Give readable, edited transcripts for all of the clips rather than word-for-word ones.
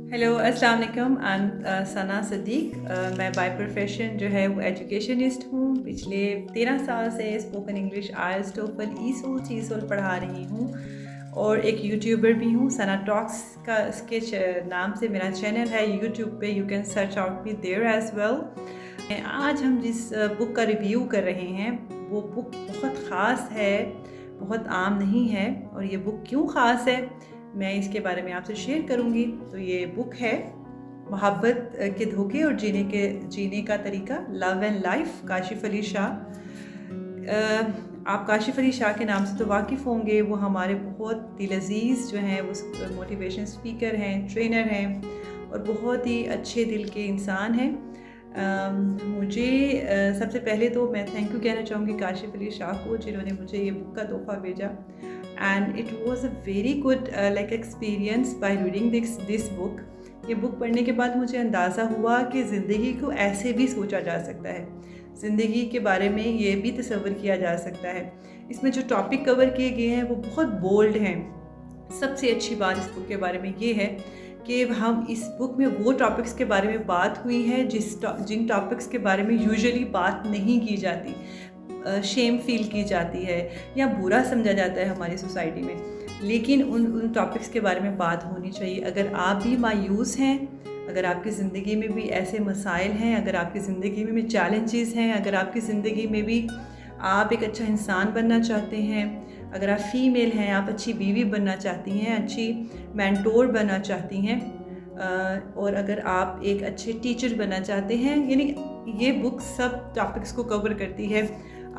Hello अस्सलाम वालेकुम। I am सना सदीक। मैं बाय प्रोफेशन जो है वो एजुकेशनिस्ट हूँ। पिछले 13 साल से स्पोकन इंग्लिश आइल्स टोफल ईसोल चीसोल पढ़ा रही हूँ और एक यूट्यूबर भी हूँ। सना टॉक्स का इसके नाम से मेरा चैनल है यूट्यूब पे। You can search out me there as well. आज हम जिस बुक का रिव्यू कर रहे हैं वो बुक बहुत ख़ास है, बहुत आम नहीं है। और ये बुक क्यों ख़ास है मैं इसके बारे में आपसे शेयर करूंगी। तो ये बुक है मोहब्बत के धोखे और जीने का तरीका, love and life, Kashif Ali Shah. आप काशिफ अली शाह के नाम से तो वाकिफ़ होंगे। वो हमारे बहुत दिल अजीज़ जो हैं, वो मोटिवेशन स्पीकर हैं, ट्रेनर हैं और बहुत ही अच्छे दिल के इंसान हैं। मुझे सबसे पहले तो मैं थैंक यू कहना चाहूँगी काशिफ अली शाह को, जिन्होंने मुझे ये बुक का तोहफ़ा भेजा। And it was a very good like experience by reading this book. ये बुक पढ़ने के बाद मुझे अंदाज़ा हुआ कि ज़िंदगी को ऐसे भी सोचा जा सकता है, ज़िंदगी के बारे में ये भी तसव्वुर किया जा सकता है। इसमें जो टॉपिक कवर किए गए हैं वो बहुत बोल्ड हैं। सबसे अच्छी बात इस बुक के बारे में ये है कि हम इस बुक में वो टॉपिक्स के बारे में बात हुई है जिन टॉपिक्स के बारे में यूजुअली बात नहीं की जाती, शेम फील की जाती है या बुरा समझा जाता है हमारी सोसाइटी में। लेकिन उन टॉपिक्स के बारे में बात होनी चाहिए। अगर आप भी मायूस हैं, अगर आपकी ज़िंदगी में भी ऐसे मसाइल हैं, अगर आपकी ज़िंदगी में भी चैलेंजेस हैं, अगर आपकी ज़िंदगी में भी आप एक अच्छा इंसान बनना चाहते हैं, अगर आप फ़ीमेल हैं, आप अच्छी बीवी बनना चाहती हैं, अच्छी मेंटोर बनना चाहती हैं, और अगर आप एक अच्छे टीचर बनना चाहते हैं, यानी ये बुक सब टॉपिक्स को कवर करती है।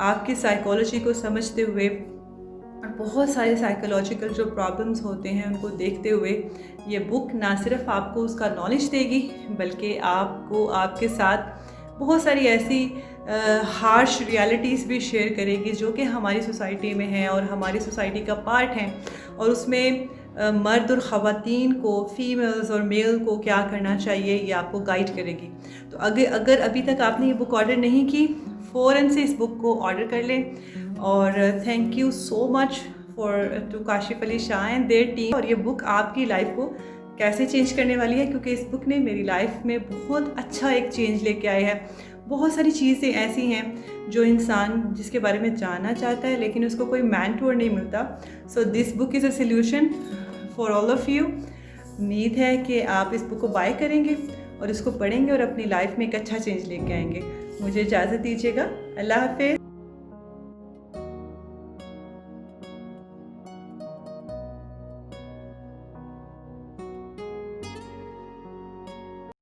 आपकी साइकोलॉजी को समझते हुए और बहुत सारे साइकोलॉजिकल जो प्रॉब्लम्स होते हैं उनको देखते हुए ये बुक ना सिर्फ आपको उसका नॉलेज देगी बल्कि आपको आपके साथ बहुत सारी ऐसी हार्श रियलिटीज़ भी शेयर करेगी जो कि हमारी सोसाइटी में हैं और हमारी सोसाइटी का पार्ट हैं। और उसमें मर्द और ख़वातीन को, फ़ीमेल्स और मेल को क्या करना चाहिए ये आपको गाइड करेगी। तो अगर अभी तक आपने ये बुक ऑर्डर नहीं की, फ़ौरन से इस बुक को ऑर्डर कर लें। और thank you so much to Kashif Ali Shah and their team. और ये बुक आपकी लाइफ को कैसे चेंज करने वाली है, क्योंकि इस बुक ने मेरी लाइफ में बहुत अच्छा एक चेंज लेके आया है। बहुत सारी चीज़ें ऐसी हैं जो इंसान जिसके बारे में जानना चाहता है लेकिन उसको कोई मेंटोर नहीं मिलता। So this book is a solution for all of you. उम्मीद है कि आप इस बुक को बाय करेंगे और इसको पढ़ेंगे और अपनी लाइफ में एक अच्छा चेंज लेके आएंगे। मुझे इजाज़त दीजिएगा। अल्लाह हाफ़िज़।